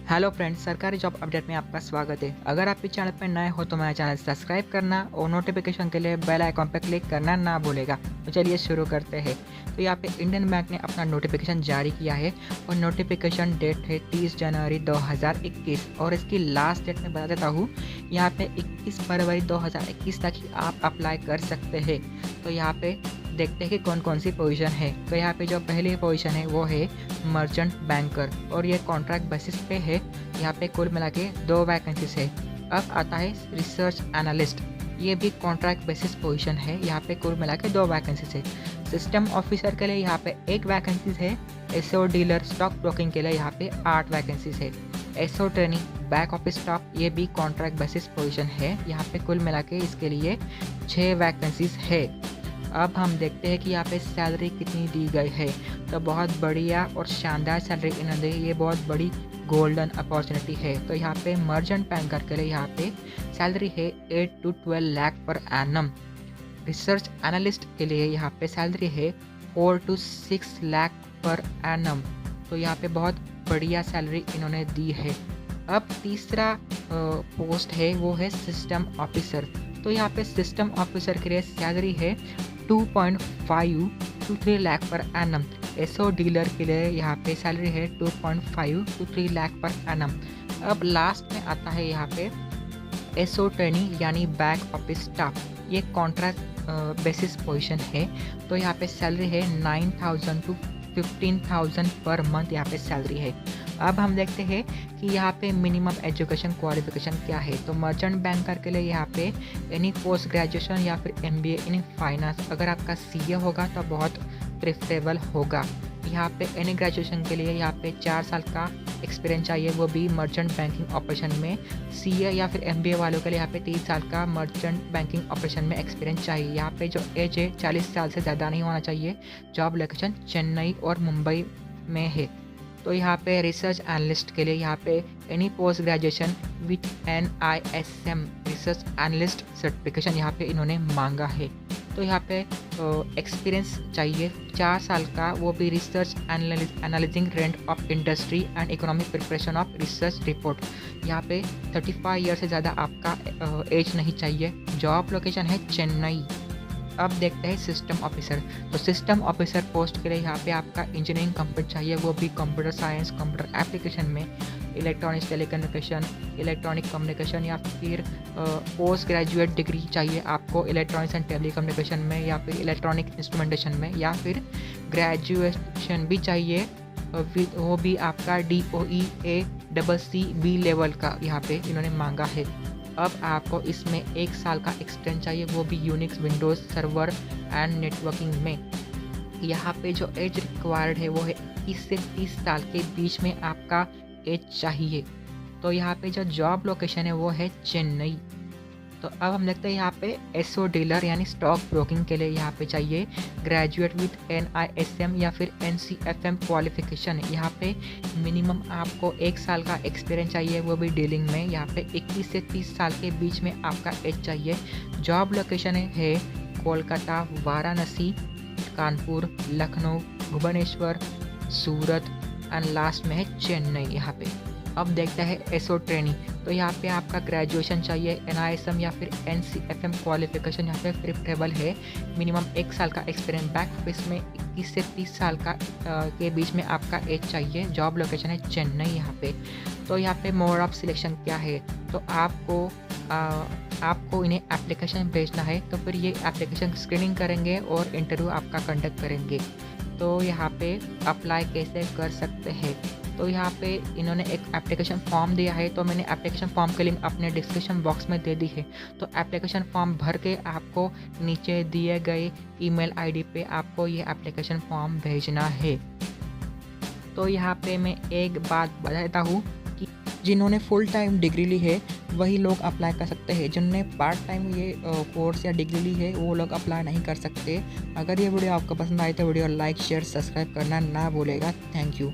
Hello friends, सरकारी job update में आपका स्वागत है। अगर आप इस चैनल पर नए हो तो मेरा चैनल सब्सक्राइब करना और नोटिफिकेशन के लिए बेल आइकॉन पर क्लिक करना ना भूलेगा। तो चलिए शुरू करते हैं। तो यहाँ पे इंडियन बैंक ने अपना नोटिफिकेशन जारी किया है और नोटिफिकेशन डेट है 30 जनवरी 2021 और इसकी लास्ट डेट में बता देता हूँ। यहाँ पे 21 फरवरी 2021 तक ही आप अप्लाई कर सकते हैं। तो यहाँ पे देखते हैं कि कौन कौन सी पोजीशन है। तो यहाँ पे जो पहली पोजीशन है वो है मर्चेंट बैंकर और ये कॉन्ट्रैक्ट बेसिस पे है। यहाँ पे कुल मिला के 2 वैकेंसीज है। अब आता है रिसर्च एनालिस्ट, ये भी कॉन्ट्रैक्ट बेसिस पोजीशन है। यहाँ पे कुल मिला के 2 वैकेंसीज है। सिस्टम ऑफिसर के लिए यहाँ पे 1 वैकेंसीज है। एसओ डीलर स्टॉक ब्रोकिंग के लिए यहाँ पे 8 वैकेंसीज है। SO training back office staff, ये भी कॉन्ट्रैक्ट बेसिस पोजीशन है। यहाँ पे कुल मिला के इसके लिए 6 वैकेंसीज है। अब हम देखते हैं कि यहाँ पे सैलरी कितनी दी गई है। तो बहुत बढ़िया और शानदार सैलरी इन्होंने दी, ये बहुत बड़ी गोल्डन अपॉर्चुनिटी है। तो यहाँ पे मर्चेंट बैंकर के लिए यहाँ पे सैलरी है 8 to 12 lakh per annum. Research analyst के लिए यहाँ पे सैलरी है 4 to 6 लाख पर एनम। तो यहाँ पे बहुत बढ़िया सैलरी इन्होंने दी है। अब तीसरा पोस्ट है वो है सिस्टम ऑफिसर। तो यहाँ पे सिस्टम ऑफिसर के लिए सैलरी है 2.5 to 3 lakh per annum. SO dealer के लिए यहाँ पे सैलरी है 2.5 to 3 लाख पर एनम। अब लास्ट में आता है यहाँ पे एसओ ट्रेनिंग यानी बैक ऑफिस स्टाफ, ये कॉन्ट्रैक्ट बेसिस पोजीशन है। तो यहाँ पे सैलरी है 9,000 to 15,000 पर मंथ यहाँ पे सैलरी है। अब हम देखते हैं कि यहाँ पे मिनिमम एजुकेशन क्वालिफिकेशन क्या है। तो मर्चेंट बैंकर के लिए यहाँ पे एनी पोस्ट ग्रेजुएशन या फिर एमबीए इन फाइनेंस, अगर आपका सीए होगा तो बहुत प्रेफरेबल होगा। यहाँ पे एनी ग्रेजुएशन के लिए यहाँ पे 4 साल का एक्सपीरियंस चाहिए, वो भी मर्चेंट बैंकिंग ऑपरेशन में। सीए या फिर एमबीए वालों के लिए यहाँ पे 30 साल का मर्चेंट बैंकिंग ऑपरेशन में एक्सपीरियंस चाहिए। यहाँ पे जो एज है 40 साल से ज़्यादा नहीं होना चाहिए। जॉब लोकेशन चेन्नई और मुंबई में है। तो यहाँ पे रिसर्च एनालिस्ट के लिए यहाँ पे any post graduation with NISM research analyst certification यहाँ पे इन्होंने मांगा है। तो यहाँ पे एक्सपीरियंस चाहिए 4 साल का, वो भी research analysing trend of industry and economic preparation of research report. यहाँ पे 35 ईयर से ज़्यादा आपका एज नहीं चाहिए। जॉब लोकेशन है चेन्नई। अब देखते हैं सिस्टम ऑफिसर। तो सिस्टम ऑफिसर पोस्ट के लिए यहाँ पे आपका इंजीनियरिंग कंप्लीट चाहिए, वो भी कंप्यूटर साइंस, कंप्यूटर एप्लीकेशन में, इलेक्ट्रॉनिक्स टेलीकम्युनिकेशन, इलेक्ट्रॉनिक कम्युनिकेशन या फिर पोस्ट ग्रेजुएट डिग्री चाहिए आपको इलेक्ट्रॉनिक्स एंड टेलीकम्युनिकेशन में या फिर इलेक्ट्रॉनिक इंस्ट्रूमेंटेशन में, या फिर ग्रेजुएशन भी चाहिए वो भी आपका DOE/ACCB लेवल का यहाँ पे इन्होंने मांगा है। अब आपको इसमें 1 साल का एक्सपीरियंस चाहिए, वो भी Unix, Windows server and networking में। यहाँ पे जो एज रिक्वायर्ड है वो है 21 से 30 साल के बीच में आपका एज चाहिए। तो यहाँ पे जो जॉब लोकेशन है वो है चेन्नई। तो अब हम देखते हैं यहाँ पे एसओ डीलर यानी स्टॉक ब्रोकिंग के लिए यहाँ पे चाहिए ग्रेजुएट विथ NISM या फिर NCFM क्वालिफिकेशन। यहाँ पे मिनिमम आपको 1 साल का एक्सपीरियंस चाहिए, वो भी डीलिंग में। यहाँ पे 21 से 30 साल के बीच में आपका एज चाहिए। जॉब लोकेशन है कोलकाता, वाराणसी, कानपुर, लखनऊ, भुवनेश्वर, सूरत एंड लास्ट में है चेन्नई यहाँ पे। अब देखते हैं एसओ ट्रेनिंग। तो यहाँ पे आपका ग्रेजुएशन चाहिए, NISM या फिर NCFM क्वालिफिकेशन यहाँ पे प्रेफरेबल है। मिनिमम 1 साल का एक्सपीरियंस बैक ऑफिस में, 21 से 30 साल का के बीच में आपका एज चाहिए। जॉब लोकेशन है चेन्नई यहाँ पे। तो यहाँ पे मोड ऑफ सिलेक्शन क्या है, तो आपको इन्हें एप्लीकेशन भेजना है। तो फिर ये एप्लीकेशन स्क्रीनिंग करेंगे और इंटरव्यू आपका कंडक्ट करेंगे। तो यहाँ पे अप्लाई कैसे कर सकते हैं, तो यहाँ पे इन्होंने एक एप्लीकेशन फॉर्म दिया है। तो मैंने एप्लीकेशन फॉर्म के लिंक अपने डिस्क्रिप्शन बॉक्स में दे दी है। तो एप्लीकेशन फॉर्म भर के आपको नीचे दिए गए ईमेल आईडी पे आपको ये एप्लीकेशन फॉर्म भेजना है। तो यहाँ पे मैं एक बात बता देता हूँ कि जिन्होंने फुल टाइम डिग्री ली है वही लोग अप्लाई कर सकते हैं। जिन्होंने पार्ट टाइम ये कोर्स या डिग्री ली है वो लोग अप्लाई नहीं कर सकते। अगर ये वीडियो आपको पसंद आए तो वीडियो लाइक, शेयर, सब्सक्राइब करना ना भूलेगा। Thank you.